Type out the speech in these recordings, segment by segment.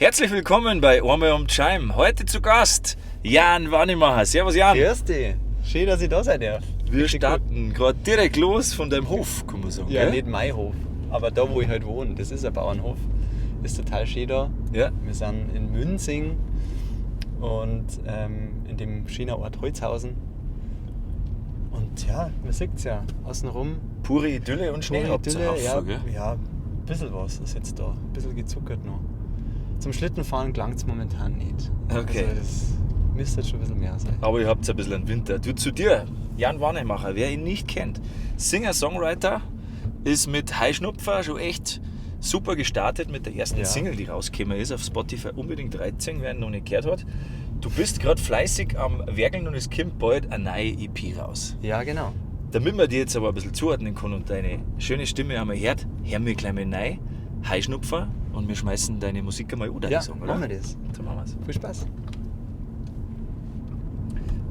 Herzlich willkommen bei Einmal um Chime. Heute zu Gast Jan Wannemacher. Servus Jan. Grüß dich. Schön, dass ich da sein darf. Wir starten gerade direkt los von deinem Hof, kann man sagen. Ja, gell? nicht mein Hof, aber da, wo ich halt wohne. Das ist ein Bauernhof. Ist total schön da. Ja. Wir sind in Münzing und in dem schönen Ort Holzhausen. Und ja, man sieht es ja außenrum. Pure Idylle und Schnee habt ihr Idylle, Haufen, gell? ja, ein bisschen was ist jetzt da. Ein bisschen gezuckert noch. Zum Schlittenfahren gelangt es momentan nicht. Okay. Also das müsste jetzt schon ein bisschen mehr sein. Aber ihr habt ein bisschen einen Winter. Du zu dir, Jan Wannemacher, wer ihn nicht kennt. Singer-Songwriter, ist mit Heuschnupfer schon echt super gestartet mit der ersten Ja. Single, die rausgekommen ist auf Spotify. Unbedingt 13, wer ihn noch nicht gehört hat. Du bist gerade fleißig am Werkeln und es kommt bald eine neue EP raus. Ja, genau. Damit man die jetzt aber ein bisschen zuordnen kann und deine schöne Stimme einmal hört, hören wir gleich mal rein. Heuschnupfer und wir schmeißen deine Musik einmal oder Ja, die Song, oder? machen wir das. So machen wir's. Viel Spaß.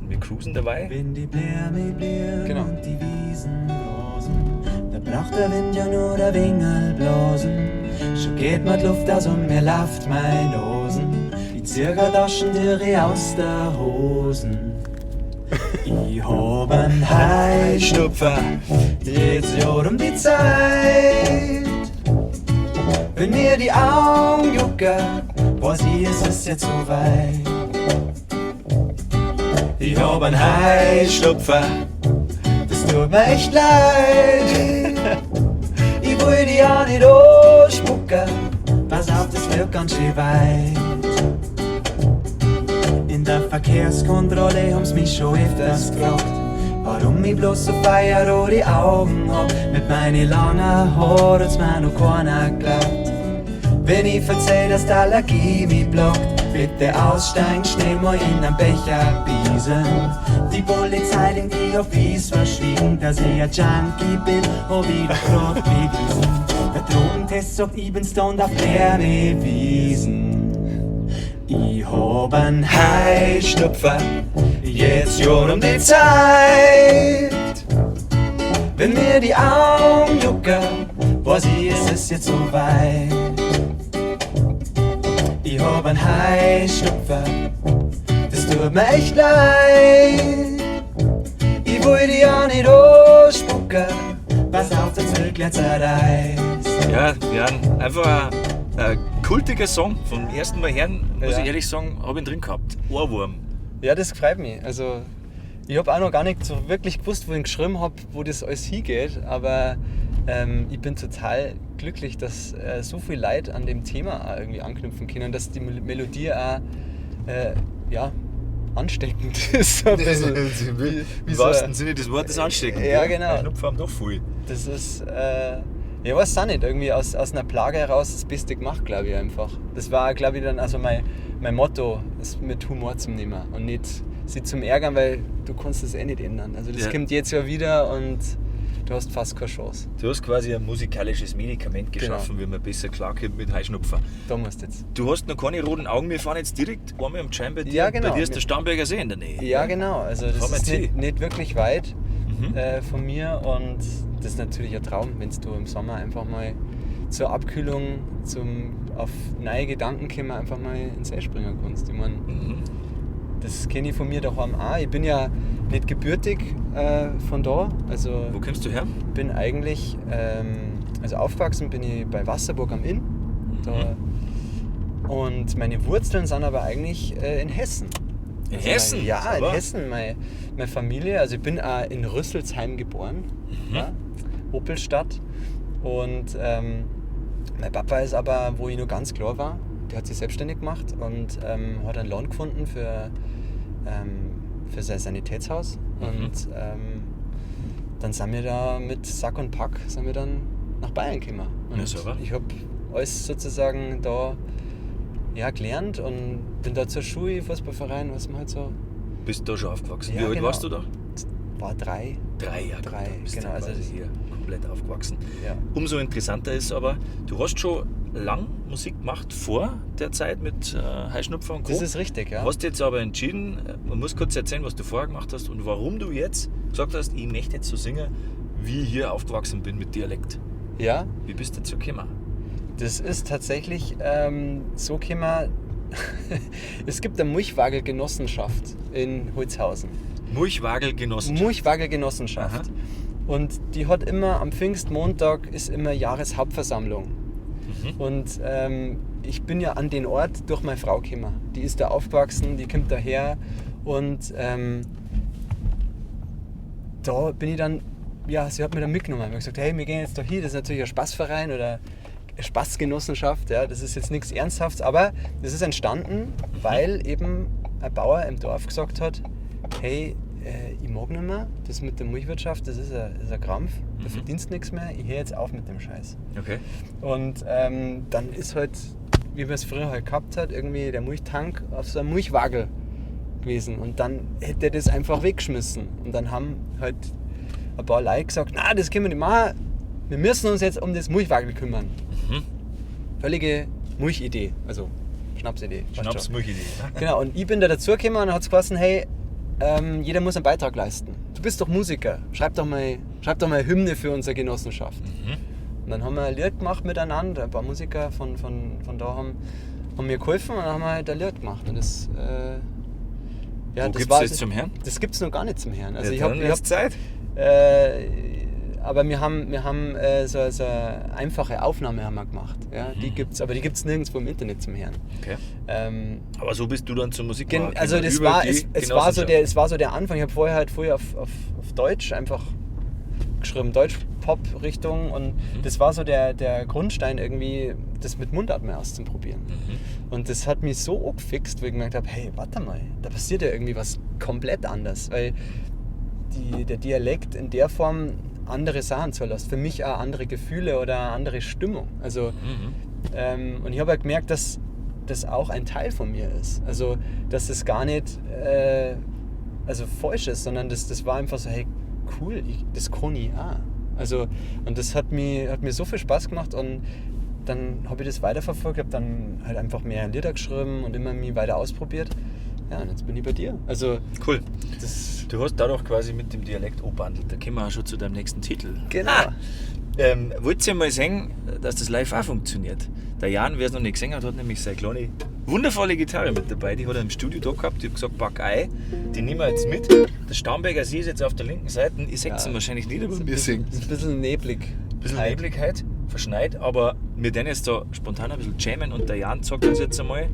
Und wir cruisen dabei. Wenn die Bäume blühen Genau. und die Wiesen rosen, da braucht der Wind ja nur der Wingel blasen. Schon geht mir die Luft aus und mir läuft mein Nosen. Die Zirkeltaschen dürre aus der Hosen. Ich hab einen Heuschnupfer, jetzt ja um die Zeit. Wenn mir die Augen jucken, weiß ich, es ist jetzt so weit. Ich hab einen Heuschnupfer, das tut mir echt leid. Ich will die auch nicht anspucken, pass auf, das wird ganz schön weit. In der Verkehrskontrolle haben's mich schon öfters gefragt, warum ich bloß so feierrote Augen hab. Mit meinen langen Haaren hat's mir noch keiner geglaubt. Wenn ich erzähl, dass die Allergie mich blockt, bitte aussteigen, schnell mal in einen Becher biesen. Die Polizei denkt, ich hab wie's verschwiegen, dass ich ein Junkie bin, hab ich doch grad bewiesen. Der Drogentest sagt, ich bin stoned auf leere Wiesen. Ich hab einen Heuschnupfer, jetzt schon um die Zeit. Wenn mir die Augen jucken, weiß ich, es ist jetzt so weit. Ich hab einen Heuschnupfer, das tut mir echt leid. Ich will die auch nicht anspucken, pass auf, der Zirkel zerreißt. Ja, Jan, einfach ein kultiger Song. Vom ersten Mal hören, muss Ja. ich ehrlich sagen, habe ich ihn drin gehabt. Ohrwurm. Ja, das freut mich. Also, ich habe auch noch gar nicht so wirklich gewusst, wo ich geschrieben habe, wo das alles hingeht, aber ich bin total glücklich, dass so viel Leute an dem Thema auch irgendwie anknüpfen können und dass die Melodie auch ja, ansteckend ist. So ein bisschen. Wie Im so- wahrsten Sinne des Wortes anstecken. Ja, gell? genau. Schnupfen haben doch viel. Das ist, ich weiß auch nicht, irgendwie aus einer Plage heraus das Beste gemacht, glaube ich einfach. Das war, glaube ich, dann also mein Motto, es mit Humor zu nehmen und nicht sie zum Ärgern, weil du kannst das eh nicht ändern. Also das Ja. kommt jetzt ja wieder und du hast fast keine Chance. Du hast quasi ein musikalisches Medikament geschaffen, wie man besser klarkommt mit Heuschnupfer. Da musst du jetzt. Du hast noch keine roten Augen, wir fahren jetzt direkt einmal am Chime bei dir. Ja, genau. Bei dir ist der Starnberger See in der Nähe. Ja, genau. Also das Fahren wir ist jetzt nicht wirklich weit Mhm. von mir und das ist natürlich ein Traum, wenn du im Sommer einfach mal zur Abkühlung, auf neue Gedanken kommen, einfach mal ins See springen kannst. Ich meine, Mhm. das kenne ich von mir daheim auch. Ich bin ja nicht gebürtig von da. Also Wo kommst du her? bin eigentlich, also aufgewachsen bin ich bei Wasserburg am Inn. Da, und meine Wurzeln sind aber eigentlich in Hessen. In Also Hessen? Ja, in Aber- Hessen. Meine Familie, also ich bin auch in Rüsselsheim geboren, ja, Opelstadt. Und mein Papa ist aber, wo ich noch ganz klar war, der hat sich selbstständig gemacht und hat einen Land gefunden für sein Sanitätshaus. Und dann sind wir da mit Sack und Pack sind wir dann nach Bayern gekommen. Und Ja, super. ich habe alles sozusagen da ja, gelernt und bin da zur Schule, Fußballverein, was man halt so. Bist du da schon aufgewachsen? Ja, Wie alt genau. warst du da? War 3. 3 Jahre. Drei, Dann bist genau, du also quasi hier komplett aufgewachsen. Ja. Umso interessanter ist aber, du hast schon lang Musik gemacht vor der Zeit mit Heuschnupfer und Co. Das ist richtig, ja. Hast jetzt aber entschieden, man muss kurz erzählen, was du vorher gemacht hast und warum du jetzt gesagt hast, ich möchte jetzt so singen, wie ich hier aufgewachsen bin mit Dialekt. Ja, Wie bist du dazu gekommen? Das ist tatsächlich so gekommen. Es gibt eine Mulchwagel-Genossenschaft in Holzhausen. Mulchwagel-Genossenschaft. Mulchwagel-Genossenschaft. Aha. Und die hat immer, am Pfingstmontag ist immer Jahreshauptversammlung. Und ich bin ja an den Ort durch meine Frau gekommen. Die ist da aufgewachsen, die kommt daher. Und da bin ich dann, ja, sie hat mich dann mitgenommen. Ich habe gesagt, hey, wir gehen jetzt da hier, das ist natürlich ein Spaßverein oder eine Spaßgenossenschaft, ja, das ist jetzt nichts Ernsthaftes, aber das ist entstanden, weil eben ein Bauer im Dorf gesagt hat, hey, ich mag nicht mehr, das mit der Milchwirtschaft, das ist ein Krampf, da verdienst nichts mehr, ich höre jetzt auf mit dem Scheiß. Okay. Und dann ist halt, wie man es früher halt gehabt hat, irgendwie der Milchtank auf so einem Milchwagel gewesen und dann hätte er das einfach weggeschmissen und dann haben halt ein paar Leute gesagt, na, das können wir nicht machen, wir müssen uns jetzt um das Milchwagel kümmern. Völlige Milchidee, also Schnapsidee. Schnapsmilchidee. Genau, und ich bin da dazugekommen und dann hat es geheißen, hey, jeder muss einen Beitrag leisten. Du bist doch Musiker, schreib doch mal eine Hymne für unsere Genossenschaft. Und dann haben wir ein Lied gemacht miteinander, ein paar Musiker von da haben mir geholfen und dann haben wir halt ein Lied gemacht. Und das, Wo gibt es das jetzt zum Hören? Das gibt es noch gar nicht zum Hören. Also Ja, ich hab Zeit. Aber wir haben so eine einfache Aufnahme haben wir gemacht. Ja? Die gibt's, aber die gibt es nirgendwo im Internet zum Hören. Okay. Aber so bist du dann zur Musik gekommen. Also es war so der Anfang. Ich habe vorher halt auf Deutsch einfach geschrieben, Deutsch-Pop-Richtung und das war so der Grundstein irgendwie, das mit Mundart mehr auszuprobieren. Und das hat mich so angefixt, weil ich gemerkt habe, hey, warte mal, da passiert ja irgendwie was komplett anders, weil der Dialekt in der Form andere Sachen zulässt, für mich auch andere Gefühle oder eine andere Stimmung. Also, und ich habe halt gemerkt, dass das auch ein Teil von mir ist. Also, dass es gar nicht falsch ist, sondern das war einfach so, hey, cool, das kann ich auch. Also, und das hat mir so viel Spaß gemacht und dann habe ich das weiterverfolgt, habe dann halt einfach mehr Lieder geschrieben und immer mich weiter ausprobiert. Ja, und jetzt bin ich bei dir. Also, cool. Du hast dadurch quasi mit dem Dialekt angebandelt. Da kommen wir auch schon zu deinem nächsten Titel. Genau. Wollt ihr mal sehen, dass das live auch funktioniert? Der Jan, wer es noch nicht gesehen hat, hat nämlich seine kleine, wundervolle Gitarre mit dabei. Die hat er im Studio da gehabt. Ich habe gesagt, pack ein, die nehmen wir jetzt mit. Der Starnberger See ist jetzt auf der linken Seite. Ich sehe es wahrscheinlich nicht, aber wir singen. Ist ein bisschen neblig. Ein bisschen Nebligkeit, verschneit, aber wir werden jetzt da spontan ein bisschen jammen und der Jan sagt uns jetzt einmal,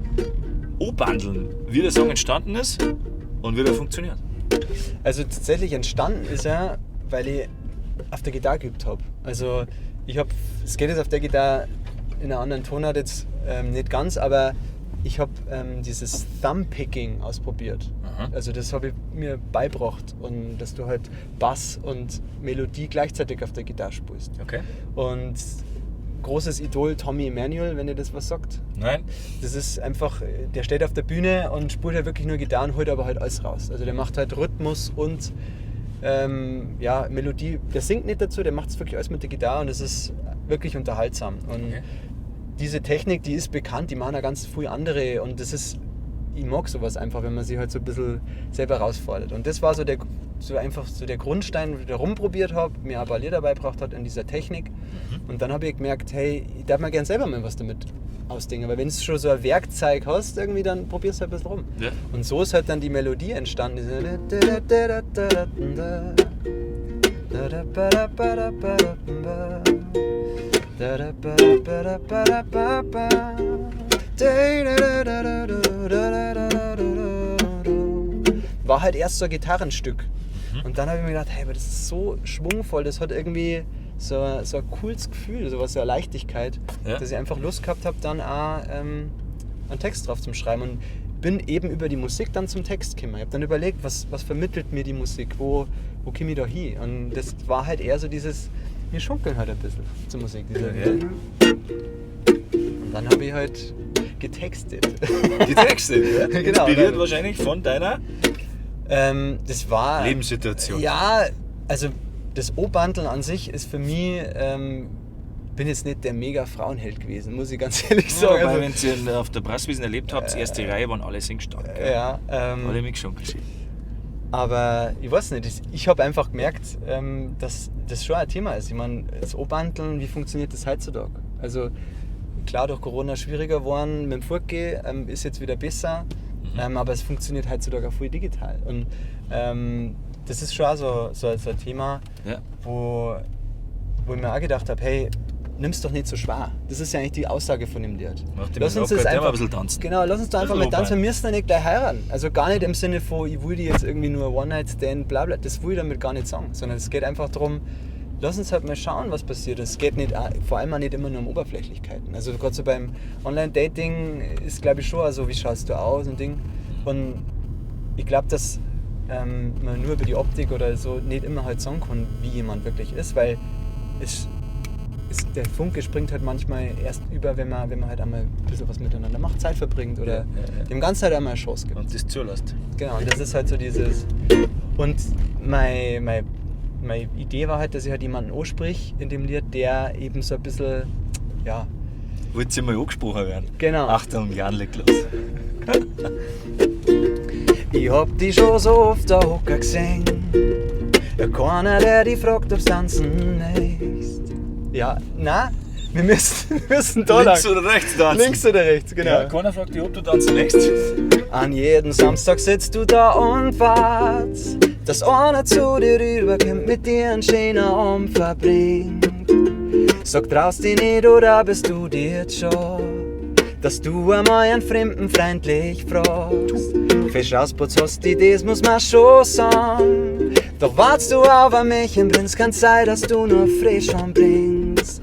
anbandeln, wie der Song entstanden ist und wie der funktioniert. Also tatsächlich entstanden ist er, weil ich auf der Gitarre geübt habe. Also es geht jetzt auf der Gitarre in einer anderen Tonart jetzt nicht ganz, aber ich habe dieses Thumb-Picking ausprobiert. Also das habe ich mir beigebracht und dass du halt Bass und Melodie gleichzeitig auf der Gitarre spielst. Okay. Und großes Idol Tommy Emmanuel, wenn ihr das was sagt. Nein. Das ist einfach, der steht auf der Bühne und spielt halt wirklich nur Gitarre und holt aber halt alles raus. Also der macht halt Rhythmus und Melodie. Der singt nicht dazu, der macht es wirklich alles mit der Gitarre und es ist wirklich unterhaltsam. Und diese Technik, die ist bekannt, die machen ja ganz viele andere und das ist, ich mag sowas einfach, wenn man sich halt so ein bisschen selber herausfordert. Und das war so der Grundstein, wo ich da rumprobiert habe, mir ein paar Lieder beigebracht hat in dieser Technik. Und dann habe ich gemerkt, hey, ich darf mir gerne selber mal was damit ausdenken. Aber wenn du schon so ein Werkzeug hast, irgendwie, dann probierst du halt ein bisschen rum. Ja. Und so ist halt dann die Melodie entstanden. War halt erst so ein Gitarrenstück. Und dann habe ich mir gedacht, hey, aber das ist so schwungvoll, das hat irgendwie so ein cooles Gefühl, so eine Leichtigkeit, dass ich einfach Lust gehabt habe, dann auch einen Text drauf zu schreiben. Und bin eben über die Musik dann zum Text gekommen. Ich habe dann überlegt, was vermittelt mir die Musik, wo komme ich da hin? Und das war halt eher so dieses, wir schunkeln halt ein bisschen zur Musik. Und dann habe ich halt getextet. Getextet, ja? Genau. Inspiriert wahrscheinlich von deiner das war Lebenssituation. Ja, also das O-Bandeln an sich ist für mich, bin jetzt nicht der mega Frauenheld gewesen, muss ich ganz ehrlich sagen. Ja, weil wenn ihr auf der Brasswiesen erlebt habt, die erste Reihe waren alle singstark. Ja. Alle mitgeschunkelt. Aber ich weiß nicht, ich habe einfach gemerkt, dass das schon ein Thema ist. Ich meine, das O-Bandeln, wie funktioniert das heutzutage? Also klar durch Corona schwieriger geworden mit dem Fortgehen, ist jetzt wieder besser, aber es funktioniert heutzutage auch voll digital. Und das ist schon auch so ein Thema, wo ich mir auch gedacht habe, hey, nimm's doch nicht so schwer. Das ist ja eigentlich die Aussage von dem Lied. Lass uns das einfach ein bisschen tanzen. Genau, lass uns da einfach mal tanzen. Wir müssen ja nicht gleich heiraten. Also gar nicht im Sinne von, ich will die jetzt irgendwie nur One-Night-Stand, bla bla. Das will ich damit gar nicht sagen. Sondern es geht einfach darum, lass uns halt mal schauen, was passiert. Es geht nicht, vor allem auch nicht immer nur um Oberflächlichkeiten. Also gerade so beim Online-Dating ist, glaube ich, schon also, wie schaust du aus und Ding. Und ich glaube, dass man nur über die Optik oder so nicht immer halt sagen kann, wie jemand wirklich ist, weil der Funke springt halt manchmal erst über, wenn man halt einmal ein bisschen was miteinander macht, Zeit verbringt oder dem Ganzen halt einmal eine Chance gibt. Und das zulässt. Genau, und das ist halt so dieses... Und meine Idee war halt, dass ich halt jemanden ansprich in dem Lied, der eben so ein bisschen, ja... Wollt ihr mal angesprochen werden? Genau. Achtung, Jan, leg los. Ich hab dich schon so oft da hocken gesehen. Keiner, der dich fragt, ob's tanzen ist. Ja, nein, wir müssen da lang. Links oder rechts tanzen? Links oder rechts, genau. Ja, keiner fragt dich, ob du tanzen legst. An jedem Samstag sitzt du da und wartest, dass einer zu dir rüberkommt, mit dir einen schönen Abend verbringt. Sag, traust dich nicht oder bist du dir jetzt schon, dass du einmal einen Fremden freundlich fragst. Fisch ausputz hast die, das muss man schon sagen. Doch wartest du auf mich und bringst keine Zeit, dass du nur frisch anbringst.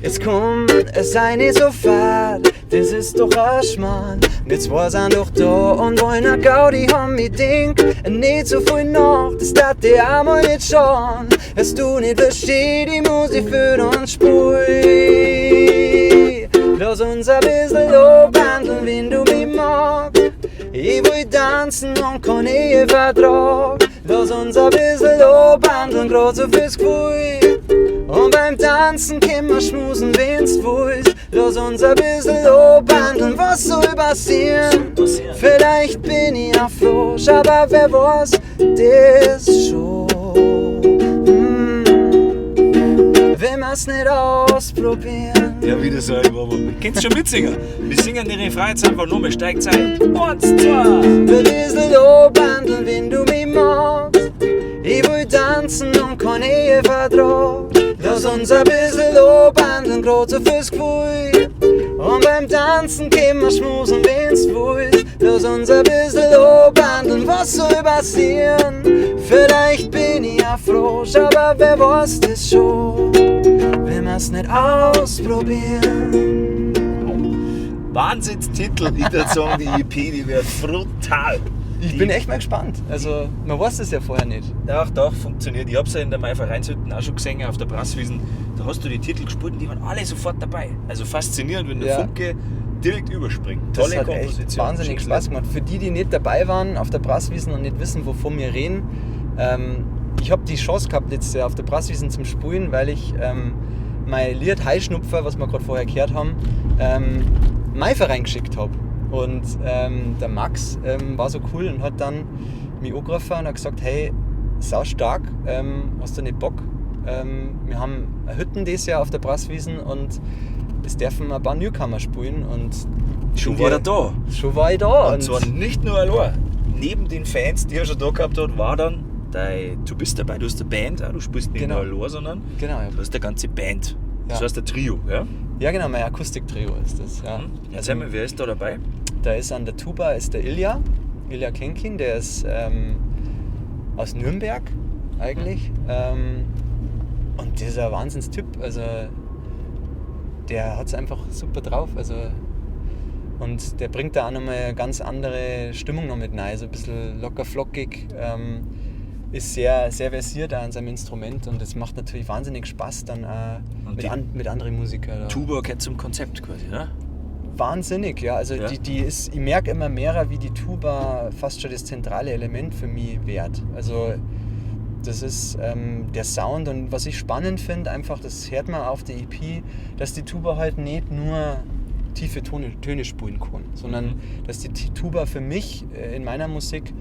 Jetzt komm, es sei nicht so fad, das ist doch ein Schmarrn. Wir zwei sind doch da und wollen eine Gaudi haben, ich denk nicht so viel nach, das darf dir auch mal nicht schauen. Dass du nicht verstehst, die Musik für uns spielt. Lass uns ein bisschen abhandeln, wenn du mich magst. Ich will tanzen und kein Ehevertrag. Lass uns ein bisschen abhandeln, grad so fürs Gefühl. Und beim Tanzen können wir schmusen, wenn's willst. Lass uns ein bisschen abhandeln, was soll passieren. Vielleicht bin ich auch froh, aber wer weiß das schon. Wenn wir's nicht ausprobieren. Ja, wieder so ein Überwurm. Kennst du schon mitsingen? Wir singen die Refrain jetzt einfach nur, steigt Zeit. 1, 2. Ein bisschen abhandeln, wenn du mich magst. Ich will tanzen und kein Ehevertrag. Lass uns ein bisschen abhandeln, grad so fürs Gefühl. Und beim Tanzen können wir schmusen, wenn's willst. Lass uns ein bisschen abhandeln, was soll passieren. Vielleicht bin ich auch froh, aber wer weiß das schon. Wenn wir's nicht ausprobieren. Wahnsinnstitel, ich würde sagen, die EP, die wird brutal. Ich bin echt mal gespannt. Also, man weiß das ja vorher nicht. Doch, funktioniert. Ich hab's ja in der Mai-Vereinshütten auch schon gesehen, auf der Brasswiesen. Da hast du die Titel gespielt und die waren alle sofort dabei. Also faszinierend, wenn der Funke direkt überspringt. Tolle Komposition. Echt wahnsinnig Spaß gemacht. Für die, die nicht dabei waren auf der Brasswiesen und nicht wissen, wovon wir reden, ich habe die Chance gehabt, jetzt auf der Brasswiesen zum Spielen, weil ich mein Lied Heuschnupfer, was wir gerade vorher gehört haben, Mai-Verein geschickt habe. Und der Max war so cool und hat dann mich angerufen und hat gesagt, hey, sau stark, hast du nicht Bock? Wir haben Hütten dieses Jahr auf der Brasswiesen und es dürfen ein paar Newcomer spielen. Und schon war er da. Schon war ich da. Und zwar nicht nur allein. Neben den Fans, die er schon da gehabt hat, war dann du bist dabei, du hast eine Band, du spielst nicht nur allein, sondern du hast eine ganze Band. Das heißt ein Trio, ja? Ja genau, mein Akustiktrio ist das. Ja. Erzähl mal, wer ist da dabei? Da ist an der Tuba ist der Ilja Kenkin, der ist aus Nürnberg eigentlich. Und dieser Wahnsinnstyp, also der hat es einfach super drauf. Also, und der bringt da auch nochmal eine ganz andere Stimmung noch mit rein, so ein bisschen locker flockig. Ist sehr, sehr versiert an seinem Instrument und es macht natürlich wahnsinnig Spaß dann mit anderen Musikern. Tuba gehört zum Konzept quasi, ne? Wahnsinnig, ja. Also die ist, ich merke immer mehr, wie die Tuba fast schon das zentrale Element für mich wird. Also das ist der Sound und was ich spannend finde, einfach, das hört man auf der EP, dass die Tuba halt nicht nur tiefe Töne spielen kann, sondern dass die Tuba für mich in meiner Musik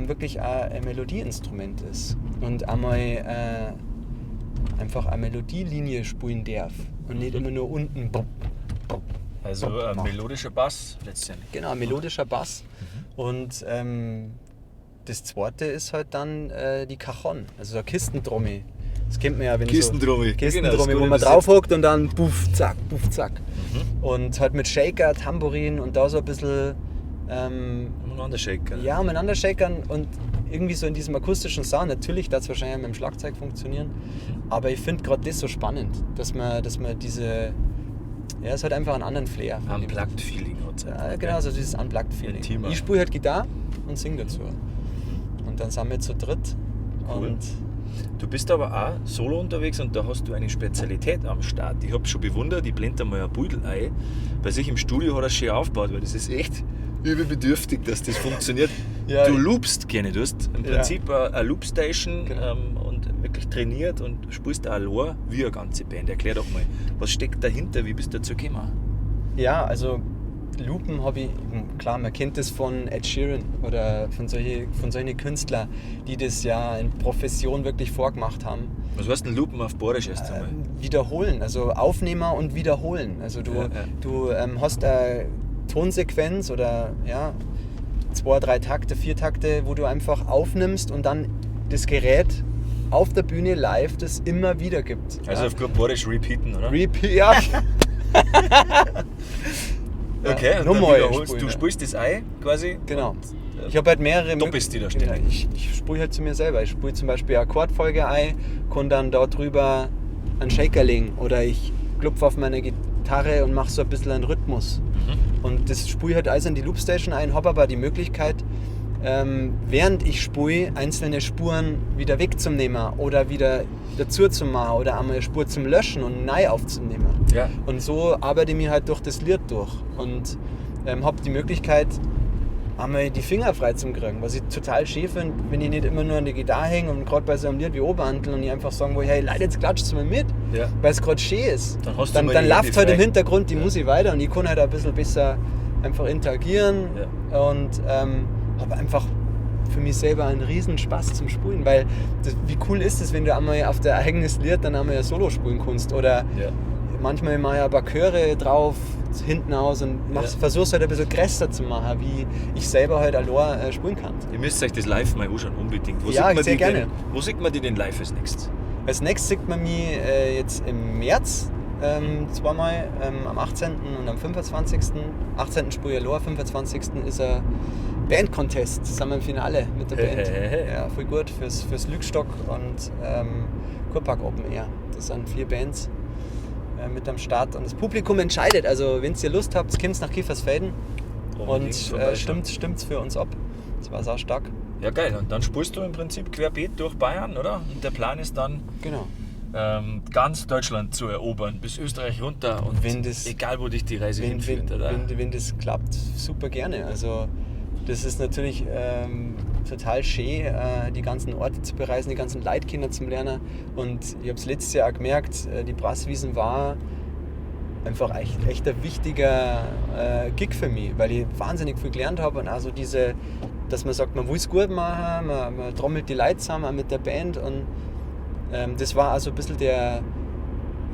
wirklich ein Melodieinstrument ist und einmal einfach eine Melodielinie spielen darf und nicht immer nur unten Also top ein gemacht. melodischer Bass letztendlich. Genau, ein melodischer Bass. Und das zweite ist halt dann die Cajon, also eine Kistentrommel. Das kennt man ja, wenn Kistentrommel. so Kistentrommel, Genau, das wo Gute man besetzt. drauf hockt und dann puff, zack, puff, zack. Und halt mit Shaker, Tambourin und da so ein bisschen Umeinander shaken. ja, umeinander shakern und irgendwie so in diesem akustischen Sound. Natürlich darf es wahrscheinlich mit dem Schlagzeug funktionieren, aber ich finde gerade das so spannend, dass man diese, ja, es hat einfach einen anderen Flair. finde ich. Unplugged Feeling hat es. Ja, genau, so dieses Unplugged-Feeling. Intimer. Ich spiele halt Gitarre und singe dazu. Und dann sind wir zu dritt. Cool. Und Du bist aber auch solo unterwegs und da hast du eine Spezialität am Start. Ich habe schon bewundert, ich blende mal ein Beutel ein. Bei sich im Studio hat er es schön aufgebaut, weil das ist echt übelbedürftig, dass das funktioniert. Ja, Du loopst gerne, du hast im Ja. Prinzip eine Loopstation Genau. und wirklich trainiert und spielst auch allein wie eine ganze Band. Erklär doch mal, was steckt dahinter, wie bist du dazu gekommen? ja, also Loopen habe ich, klar, man kennt das von Ed Sheeran oder von solchen Künstlern, die das ja in Profession wirklich vorgemacht haben. Was heißt denn Loopen auf Borisch erst einmal? Wiederholen, also Aufnehmer und Wiederholen. Also du hast eine Tonsequenz oder ja, 2, 3 Takte, 4 Takte, wo du einfach aufnimmst und dann das Gerät auf der Bühne live das immer wieder gibt. Also ja. auf gut Borisch repeaten, oder? Ja. Okay, und dann nochmal wiederholst spielen, du ja. spielst das ein quasi. Genau. Und, Ich habe halt mehrere doppelst die da Möglichkeiten. ständig. Ich spiele halt zu mir selber. Ich spiele zum Beispiel eine Akkordfolge ein, kann dann da drüber einen Shaker legen oder ich klopfe auf meine Gitarre und mache so ein bisschen einen Rhythmus. Und das spiele ich halt alles in die Loopstation ein, habe aber die Möglichkeit, während ich spiele, einzelne Spuren wieder wegzunehmen oder wieder dazu zu machen oder einmal eine Spur zum Löschen und neu aufzunehmen. Ja. Und so arbeite ich mir halt durch das Lied durch und habe die Möglichkeit, einmal die Finger frei zu kriegen, was ich total schön finde, wenn ich nicht immer nur an die Gitarre hänge und gerade bei so einem Lied wie Oberhantel und ich einfach sagen will, hey Leute, jetzt klatscht mal mit, Ja. weil es gerade schön ist. Dann hast du Dann mal die Hände läuft halt im frei. Hintergrund die Ja. Musik weiter und ich kann halt ein bisschen besser einfach interagieren und habe einfach für mich selber einen riesen Spaß zum Spielen, weil wie cool ist es, wenn du einmal auf dein eigenes Lied dann einmal ein Solo spielen kannst oder Ja. manchmal mache ich ein paar Chöre drauf, hinten aus und versuch's halt ein bisschen größer zu machen, wie ich selber halt allein spielen kann. Ihr müsst euch das live mal anschauen, unbedingt. Wo Ja, sieht man sehr die gerne. Denn, wo sieht man die denn live als nächstes? Als nächstes sieht man mich jetzt im März zweimal, am 18. und am 25. 18. spiele ich allein, 25. ist ein Band-Contest, das sind wir im Finale mit der Band. Ja, voll gut fürs Lückstock und Kurpark Open Air. Das sind 4 Bands mit am Start und das Publikum entscheidet. Also wenn ihr Lust habt, kommt nach Kiefersfelden und Unbedingt vorbeischauen. stimmt's für uns ab. Das war sau stark. Ja, geil. Und dann spielst du im Prinzip querbeet durch Bayern, oder? Und der Plan ist dann, Genau. ganz Deutschland zu erobern, bis Österreich runter. Und Wenn das- egal, wo dich die Reise hinführt, oder? Wenn das klappt, super gerne. Also das ist natürlich total schön, die ganzen Orte zu bereisen, die ganzen Leitkinder zu lernen. Und ich habe es letztes Jahr auch gemerkt, die Brasswiesen war einfach echt ein wichtiger Gig für mich, weil ich wahnsinnig viel gelernt habe und also dass man sagt, man will es gut machen, man trommelt die Leute zusammen auch mit der Band und das war also ein bisschen der,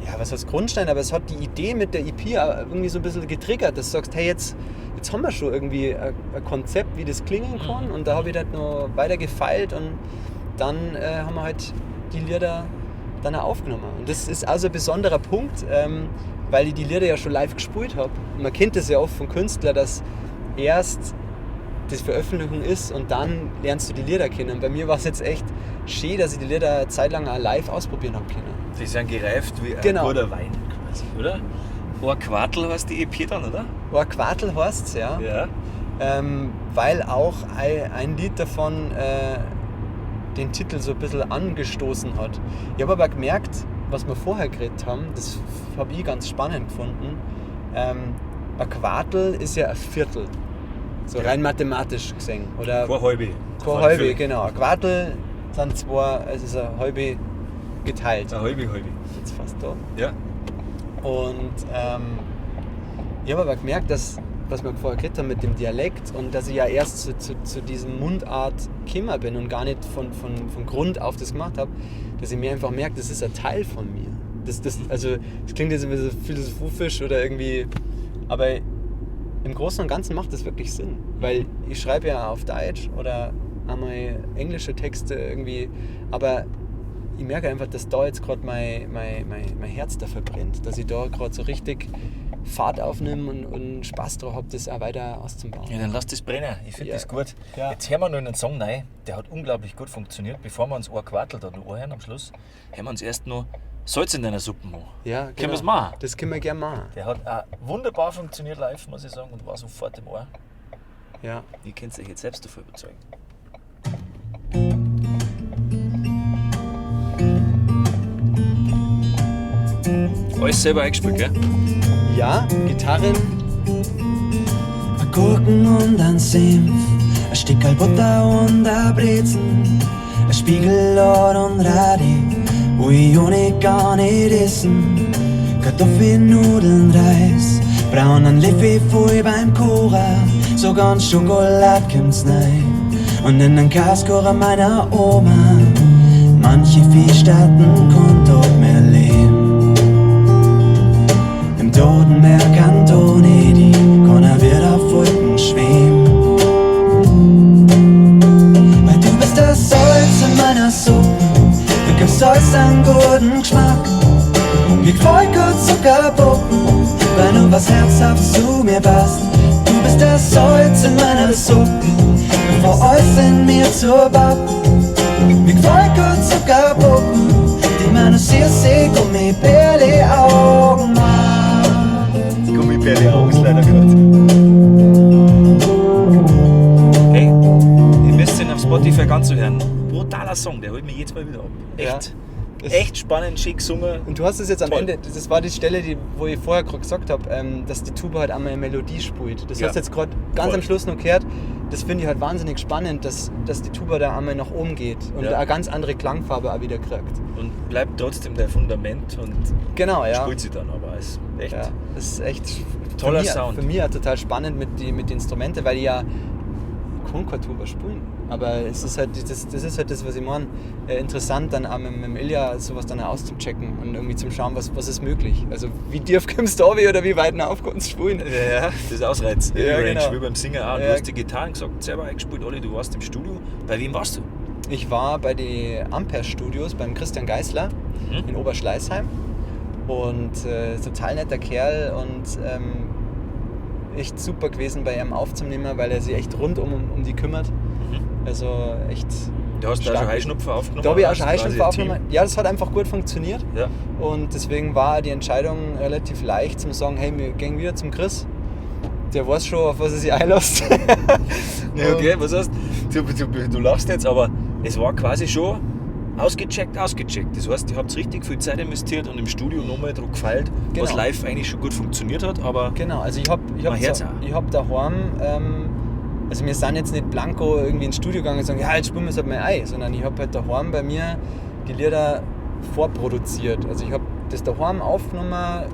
ja, was heißt Grundstein, aber es hat die Idee mit der EP auch irgendwie so ein bisschen getriggert, dass du sagst, hey, jetzt haben wir schon irgendwie ein Konzept, wie das klingen kann und da habe ich halt noch weiter gefeilt und dann haben wir halt die Lieder dann auch aufgenommen. Und das ist also ein besonderer Punkt, weil ich die Lieder ja schon live gespielt habe. Und man kennt das ja oft von Künstlern, dass erst das Veröffentlichung ist und dann lernst du die Lieder kennen. Und bei mir war es jetzt echt schön, dass ich die Lieder eine Zeit lang auch live ausprobieren habe können. Die sind gereift wie ein Genau. guter Wein, quasi, oder? Ein Quartel heißt die EP dann, oder? War Quartel heißt es, ja. Ja. Weil auch ein Lied davon den Titel so ein bisschen angestoßen hat. Ich habe aber gemerkt, was wir vorher geredet haben, das habe ich ganz spannend gefunden. Ein Quartel ist ja ein Viertel, so rein mathematisch gesehen. Oder Kein Halbe. kein halbe, genau. Ein Quartel sind zwei, es ist ein halbe geteilt. Ein Halbe. Jetzt fast da. Ja. Und ich habe aber gemerkt, dass, was wir vorher geredet haben mit dem Dialekt und dass ich ja erst zu diesem Mundart gekommen bin und gar nicht von Grund auf das gemacht habe, dass ich mir einfach merke, das ist ein Teil von mir. Also, das klingt jetzt ein bisschen philosophisch oder irgendwie Aber im Großen und Ganzen macht das wirklich Sinn, weil ich schreibe ja auf Deutsch oder einmal englische Texte irgendwie, aber ich merke einfach, dass da jetzt gerade mein Herz dafür brennt, dass ich da gerade so richtig Fahrt aufnehme und Spaß drauf habe, das auch weiter auszubauen. Ja, dann lass das brennen. Ich finde das gut. Ja. Jetzt hören wir noch einen Song rein, der hat unglaublich gut funktioniert. Bevor wir uns ein Quartel da noch anhören am Schluss, hören wir uns erst noch Salz in deiner Suppe an. Ja, Können wir es machen? Das können wir gerne machen. Der hat auch wunderbar funktioniert live, muss ich sagen, und war sofort im Ohr. Ja. Ihr könnt euch jetzt selbst davon überzeugen. Alles selber eingespielt, gell? Ja, Gitarren. Gurken und ein Senf, ein Stückel Butter und ein Brezen, ein Spiegelort und Radi, wo ich ohne gar nicht essen. Kartoffeln, Nudeln, Reis, braunen Leffe voll beim Kochen, so ganz Schokolade kommt's rein. Und in den Kaskocher meiner Oma, manche Viehstaaten kann dort mehr leben. Im Totenmeer Kantone, die kann er wieder auf Wolken schweben. Weil du bist das Salz in meiner Suppe, du gibst Salz einen guten Geschmack. Mir gefällt gut Zuckerpuppen, weil nur was herzhaft zu mir passt. Du bist das Salz in meiner Suppe, bevor alles in mir zur Bapp. Mir gefällt gut Zuckerpuppen, die meine Süße Gummibärle Augen macht. Gummibärle Augen ist leider gerade. Hey, ihr müsst ihn auf Spotify ganz hören. Brutaler Song, der holt mich jetzt mal wieder ab. Echt. Ja. Echt spannend, schick gesungen. Und du hast es jetzt am Toll. Ende, das war die Stelle, wo ich vorher gerade gesagt habe, dass die Tuba halt einmal eine Melodie spielt. Das Ja. hast du jetzt gerade ganz Voll. am Schluss noch gehört. Das finde ich halt wahnsinnig spannend, dass die Tuba da einmal nach oben geht und Ja. eine ganz andere Klangfarbe auch wieder kriegt. Und bleibt trotzdem der Fundament und Genau, ja. spielt sie dann aber. Ist echt. Ja, das ist echt Toller für mich, Sound. Für mich auch total spannend mit den Instrumenten, weil ich ja kann keine Tuba spielen. Aber es ist halt das ist halt das, was ich meine. Interessant dann auch mit dem Ilja sowas dann auch auszuchecken und irgendwie zum schauen, was ist möglich. Also wie tief kommst du da oder wie weit auf kannst du spielen. Ja, das ist Ausreiz. Ja, Range, genau. wie beim Singen auch. Du Ja. hast die Gitarren gesagt, selber eingespielt, Olli, du warst im Studio. Bei wem warst du? Ich war bei den Ampere Studios beim Christian Geisler in Oberschleißheim und total netter Kerl und echt super gewesen bei ihm aufzunehmen, weil er sich echt rundum um die kümmert. Also echt. Du hast da stark. schon Heuschnupfen aufgenommen? Da habe ich auch hast schon quasi Heuschnupfen ein Team? aufgenommen. Ja, das hat einfach gut funktioniert. Ja. Und deswegen war die Entscheidung relativ leicht, zum sagen, hey, wir gehen wieder zum Chris. Der weiß schon, auf was er sich einlässt. Ja, okay, was heißt? Du lachst jetzt, aber es war quasi schon ausgecheckt. Das heißt, ihr habt richtig viel Zeit investiert und im Studio nochmal drauf gefeilt, Genau. was live eigentlich schon gut funktioniert hat, aber Genau, also ich Man hört's auch. hab daheim, also wir sind jetzt nicht blanko irgendwie ins Studio gegangen und sagen, ja, jetzt spielen wir es halt mal ein, sondern ich habe halt daheim bei mir die Lieder vorproduziert. Also ich habe das daheim aufgenommen,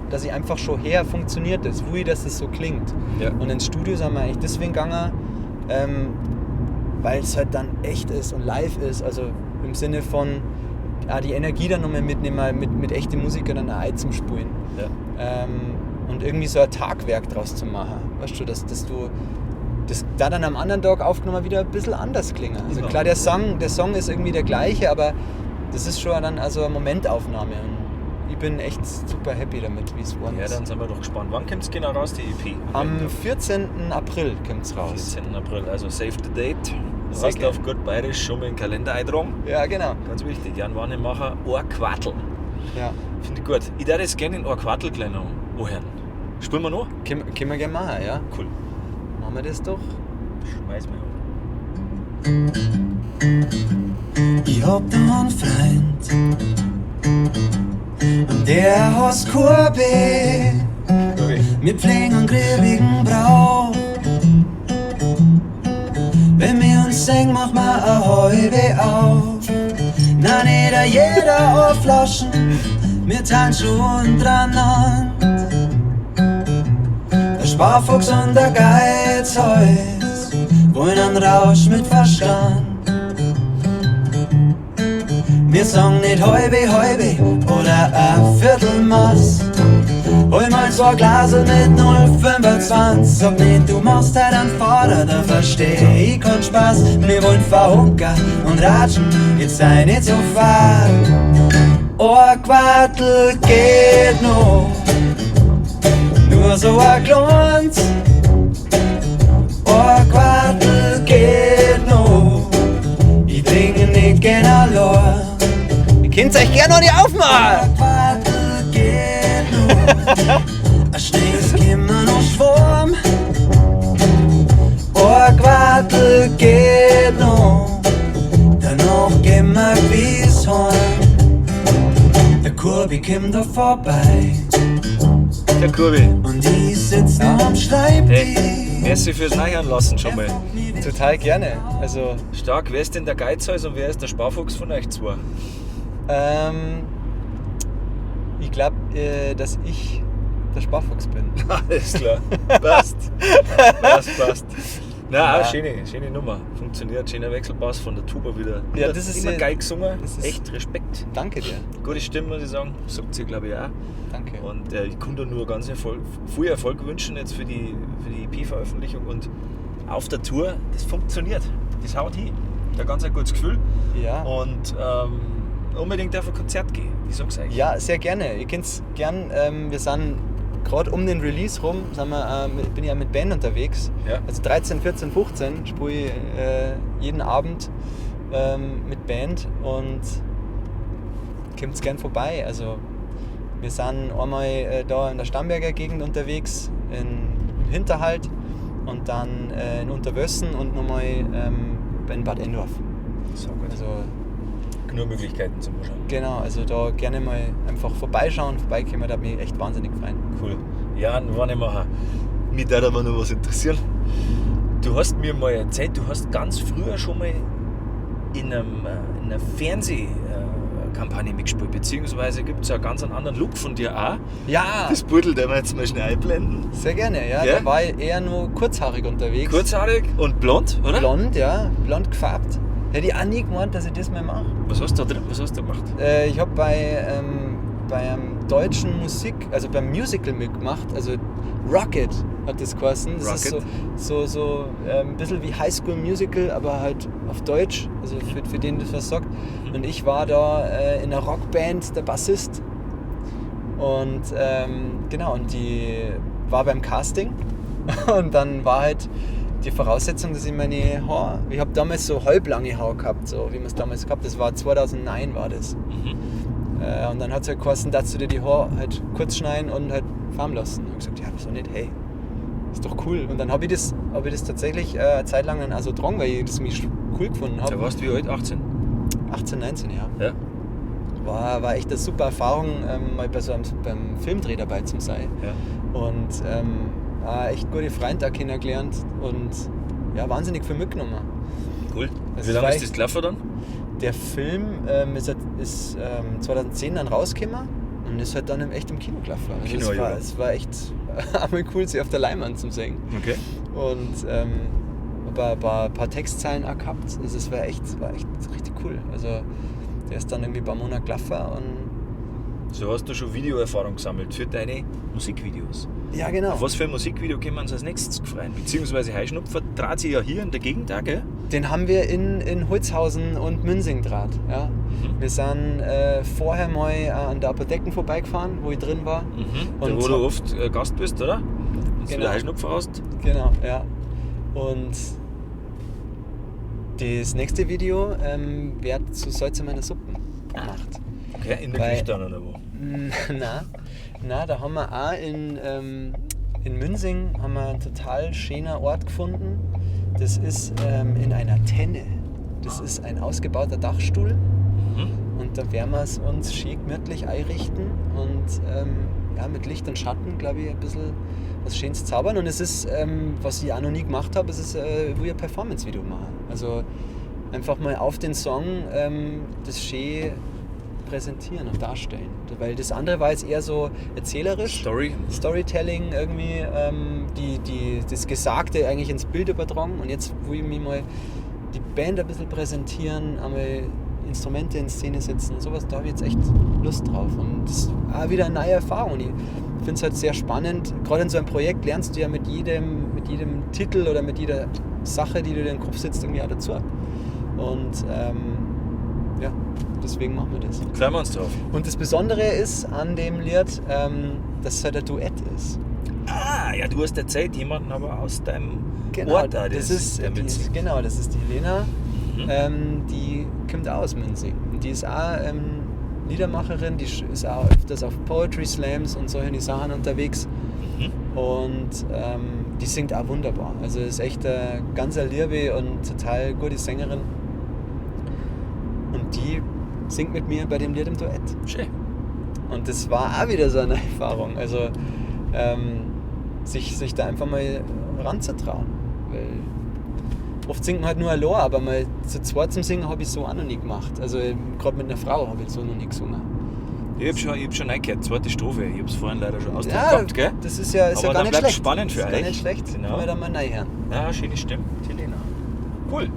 dass ich einfach schon her funktioniert ist, wie das so klingt. Ja. Und ins Studio sind wir eigentlich deswegen gegangen, weil es halt dann echt ist und live ist, also im Sinne von die Energie dann nochmal mitnehmen, mit echten Musikern dann auch zum Spielen. ja. Und irgendwie so ein Tagwerk draus zu machen. Weißt du, dass du das da dann am anderen Tag aufgenommen wieder ein bisschen anders klingen. Also Genau. klar, der Song ist irgendwie der gleiche, aber das ist schon dann also eine Momentaufnahme. Und ich bin echt super happy damit, wie es geworden Ja, ist. dann sind wir doch gespannt. Wann kommt es genau raus, die EP? Am 14. April kommt es raus. 14. April, also save the date. Du Sehr hast gerne. auf gut bayerisch schon mal in den Kalender eintragen. Ja, genau. Ganz wichtig, Jan Warnemacher, ein Quartel. Ja. Finde ich gut. Ich würde jetzt gerne in ein Quartel gleich noch anhören. Spielen wir noch? Können wir gerne machen, ja? Cool. Machen wir das doch. Schmeiß mich auf. Ich hab da einen Freund und der heißt Kurbe. Wir pflegen einen griebigen Brauch. Wenn wir uns sehen, mach mal eine halbe auf. Na, nicht jeder auf Flaschen, wir tun schon dran an. Der Sparfuchs und der Geizhals wollen einen Rausch mit Verstand. Wir sagen nicht halbe oder ein Viertelmaß. Hol mal 2 Glasel mit 0,5er 21, sag nicht, du machst halt einen Vater, da versteh ich keinen Spaß. Wir wollen verhungern und ratschen, jetzt sei nicht so fad. Ein Quartel geht noch, nur so ein kleines. Ein Quartel geht noch, ich trinke nicht gern allein. Ihr könnt euch gerne noch nicht aufmachen! Ein Quartel geht noch, ein Schnee immer noch Schwarm. Ein Quartel geht noch, danach gehen wir bis heim. Der Kurbi kommt da vorbei Der Kurbi. und ich sitz noch am Schreibtisch. Hey, merci fürs Nachanlassen schon mal. Total gerne. Also, Stark. Wer ist denn der Geizhals und wer ist der Sparfuchs von euch zwei? ich glaube, dass ich der Sparfuchs bin. Alles klar. Passt. Passt. Na, auch schöne Nummer. Funktioniert. Schöner Wechselpass von der Tuba wieder. Ja, das ist immer geil gesungen. das ist- Echt Respekt. Danke dir. Gute Stimme, muss ich sagen. Sagt sie, glaube ich, auch. Danke. Und ich kann dir nur ganz viel Erfolg wünschen jetzt für die EP-Veröffentlichung und auf der Tour. Das funktioniert. Das haut hin. Da ganz ein gutes Gefühl. Ja. Und unbedingt auf ein Konzert gehen. Ich sag's euch. Ja, sehr gerne. Ihr könnt's gern. Wir sind gerade um den Release rum, bin ich ja mit Band unterwegs. Ja. Also 13, 14, 15 spiele ich jeden Abend mit Band und kommt's gern vorbei. Also wir sind einmal da in der Starnberger Gegend unterwegs, im Hinterhalt und dann in Unterwössen und nochmal in Bad Endorf. So gut. Also Nur Möglichkeiten zum Anschauen. genau, also da gerne mal einfach vorbeikommen, da hat mich echt wahnsinnig freuen. Cool. Ja, wann ich mache. Mich würde aber noch was interessieren. Du hast mir mal erzählt, du hast ganz früher schon mal in einer Fernsehkampagne mitgespielt, beziehungsweise gibt es ja ganz einen anderen Look von dir auch. Ja, Das Beutel, den wir jetzt mal schnell einblenden. sehr gerne, ja. Ja? Da war ich eher nur kurzhaarig unterwegs. Kurzhaarig und blond, oder? Blond, ja, blond gefärbt. Hätte ich auch nie gemeint, dass ich das mal mache. Was hast du da drin? Was hast du gemacht? Ich habe bei einem deutschen also beim Musical mitgemacht, also Rocket hat das geheißen. Das Rocket? ist so ein bisschen wie High School Musical, aber halt auf Deutsch, also für den das was sagt. Und ich war da in einer Rockband der Bassist. Und genau, und die war beim Casting. Und dann war halt die Voraussetzung, dass ich meine Haare, ich habe damals so halblange Haare gehabt, so wie man es damals gehabt, das war 2009 war das. Und dann hat es halt geheißen, dass du dir die Haare halt kurz schneiden und halt farben lassen. Und ich habe gesagt, ja, wieso nicht, hey, ist doch cool. Und dann habe ich das tatsächlich eine Zeit lang dann auch so getragen, weil ich das mich cool gefunden habe. Da warst du wie alt? 18? 18, 19, ja. Ja. War echt eine super Erfahrung, mal beim Filmdreh dabei zu sein. Ja. Und echt gute Freunde auch kennengelernt und ja, wahnsinnig viel mitgenommen. Cool. Also Wie es lange war ist das gelaufen dann? Der Film ist 2010 dann rausgekommen und ist halt dann echt im Kino gelaufen. Also Kino, ja. es war echt einmal cool, sie auf der Leinwand zu sehen. Okay. Und ein paar Textzeilen auch gehabt. Also es war echt richtig cool. Also der ist dann irgendwie ein paar Monate gelaufen und So hast du schon Videoerfahrung gesammelt für deine Musikvideos. ja, genau. Auf was für ein Musikvideo können wir uns als nächstes freuen? Beziehungsweise Heischnupfer trat sie ja hier in der Gegend auch, gell? Den haben wir in Holzhausen und Münsing draht. Ja. Wir sind vorher mal an der Apotheken vorbeigefahren, wo ich drin war. Da, Und wo du oft Gast bist, oder? Dass du Genau. der Heischnupfer hast. Genau, ja. Und das nächste Video wird zu Salz in meiner Suppe gemacht. Okay, in der Weil- Küche dann oder wo? Na, da haben wir auch in Münsing haben wir einen total schönen Ort gefunden. Das ist in einer Tenne. Das ist ein ausgebauter Dachstuhl. Und da werden wir es uns schön gemütlich einrichten und ja, mit Licht und Schatten, glaube ich, ein bisschen was Schönes zaubern. Und es ist, was ich auch noch nie gemacht habe, es ist, wo ich ein Performance-Video mache. Also einfach mal auf den Song das schön präsentieren und darstellen. Weil das andere war jetzt eher so erzählerisch. Storytelling irgendwie, das Gesagte eigentlich ins Bild übertragen. Und jetzt will ich mich mal die Band ein bisschen präsentieren, einmal Instrumente in Szene setzen, sowas, da habe ich jetzt echt Lust drauf. Und das ist auch wieder eine neue Erfahrung. Und ich finde es halt sehr spannend. Gerade in so einem Projekt lernst du ja mit jedem Titel oder mit jeder Sache, die du dir in den Kopf setzt, irgendwie auch dazu. Und ja, deswegen machen wir das. Freuen wir uns drauf. Und das Besondere ist an dem Lied, dass es halt ein Duett ist. Ah, ja, du hast erzählt, jemanden aber aus deinem Genau, Ort da, das ist die Helena, die kommt auch aus Münzing. Und die ist auch Liedermacherin, die ist auch öfters auf Poetry Slams und solche Sachen unterwegs. Und die singt auch wunderbar. Also ist echt eine ganz liebe und total gute Sängerin. Und die singt mit mir bei dem Lied im Duett. Schön. Und das war auch wieder so eine Erfahrung. Also sich da einfach mal ranzutrauen. Weil oft singt man halt nur allein, aber mal zu zweit zum Singen habe ich so auch noch nie gemacht. Also gerade mit einer Frau habe ich so noch nie gesungen. Ich hab schon reingehört, zweite Strophe. Ich hab's vorhin leider schon ausgedrückt Ja, gehabt, gell? das ist ja Aber gar dann nicht bleibt's schlecht. spannend für das ist euch. gar nicht schlecht. Genau. Können wir da mal reinhören. Ja, schöne Stimme, Helena. Cool.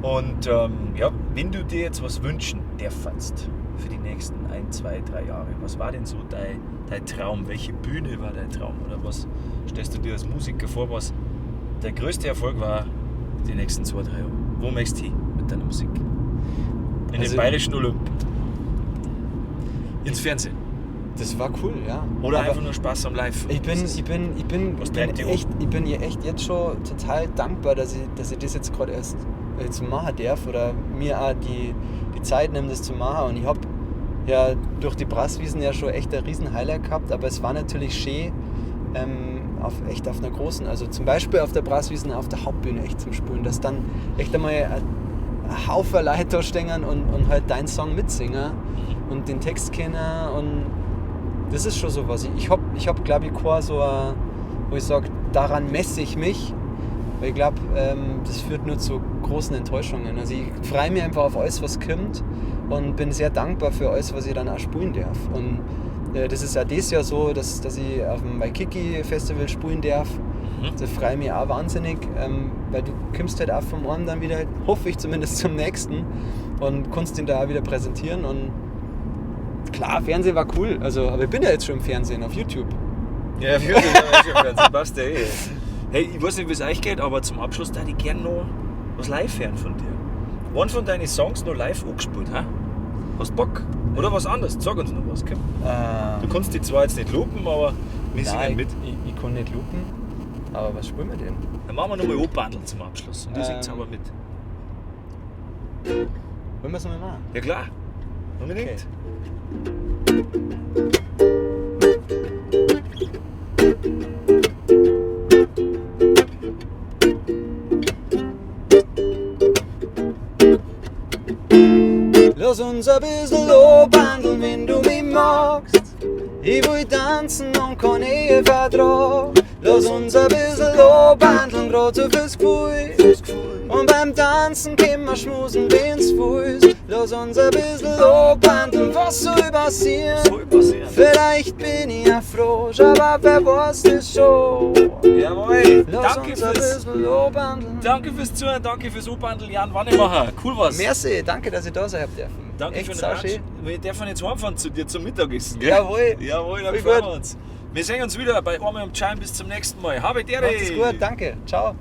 Und ja, wenn du dir jetzt was wünschen darfst für die nächsten 1, 2, 3 Jahre, was war denn so dein Traum? Welche Bühne war dein Traum? Oder was stellst du dir als Musiker vor, was der größte Erfolg war die nächsten 2, 3 Jahre? Wo möchtest du hin mit deiner Musik? In den bayerischen Olymp? Ins Fernsehen? Das war cool, ja. Oder Aber einfach nur Spaß am Live? Ich bin echt jetzt schon total dankbar, dass ich das jetzt gerade erst machen darf oder mir auch die Zeit nehme, das zu machen. Und ich habe ja durch die Brasswiesen ja schon echt ein riesen Highlight gehabt, aber es war natürlich schön, auf einer großen, also zum Beispiel auf der Brasswiesen auf der Hauptbühne echt zum Spielen, dass dann echt einmal ein Haufen Leute da stehen und halt deinen Song mitsingen und den Text kennen und das ist schon so was. Ich hab glaube ich kein so ein, wo ich sage, daran messe ich mich, weil ich glaube, das führt nur zu großen Enttäuschungen. Also ich freue mich einfach auf alles, was kommt und bin sehr dankbar für alles, was ich dann auch spielen darf. Und das ist auch dieses Jahr so, dass ich auf dem Waikiki Festival spielen darf. Da freue ich mich auch wahnsinnig, weil du kommst halt auch vom einen dann wieder, hoffe ich zumindest, zum nächsten und kannst ihn da auch wieder präsentieren. Und klar, Fernsehen war cool, also, aber ich bin ja jetzt schon im Fernsehen, auf YouTube. Ja, für das passt ja eh. Hey, ich weiß nicht, wie es euch geht, aber zum Abschluss da ich gerne noch was live hören von dir. Einen von deinen Songs noch live angespielt, ha? Hast Bock? Oder was anderes? Sag uns noch was, komm. Du kannst die zwar jetzt nicht loopen, aber wir singen mit. Ich kann nicht loopen, aber was spielen wir denn? Dann machen wir nochmal O-Bundle zum Abschluss und du singst aber mit. Wollen wir es nochmal machen? Ja klar, unbedingt. Okay. Lass uns ein bisschen anbandeln, wenn du mich magst. Ich will tanzen und kein Ehevertrag. Lass uns ein bisschen anbandeln, grad so fürs Gefühl. Und beim Tanzen können wir schmusen, wenn's fühlst. Lass uns ein bisschen anbandeln, was soll passieren? Vielleicht bin ich ja froh, aber wer weiß das schon? Jawohl, Lass danke uns ein bisschen anbandeln. Danke fürs Zuhören, danke fürs O-Bundle, Jan Wannemacher. Cool war's. Merci, danke, dass ich da sein hab dürfen. Danke echt für den sauschön. Ratsch. Wir dürfen jetzt heimfahren zu dir zum Mittagessen, gell? Jawohl. Jawohl, dann Voll freuen gut. wir uns. Wir sehen uns wieder bei Einmal am Chime. Bis zum nächsten Mal. Habe Dere. Macht es gut, danke. Ciao.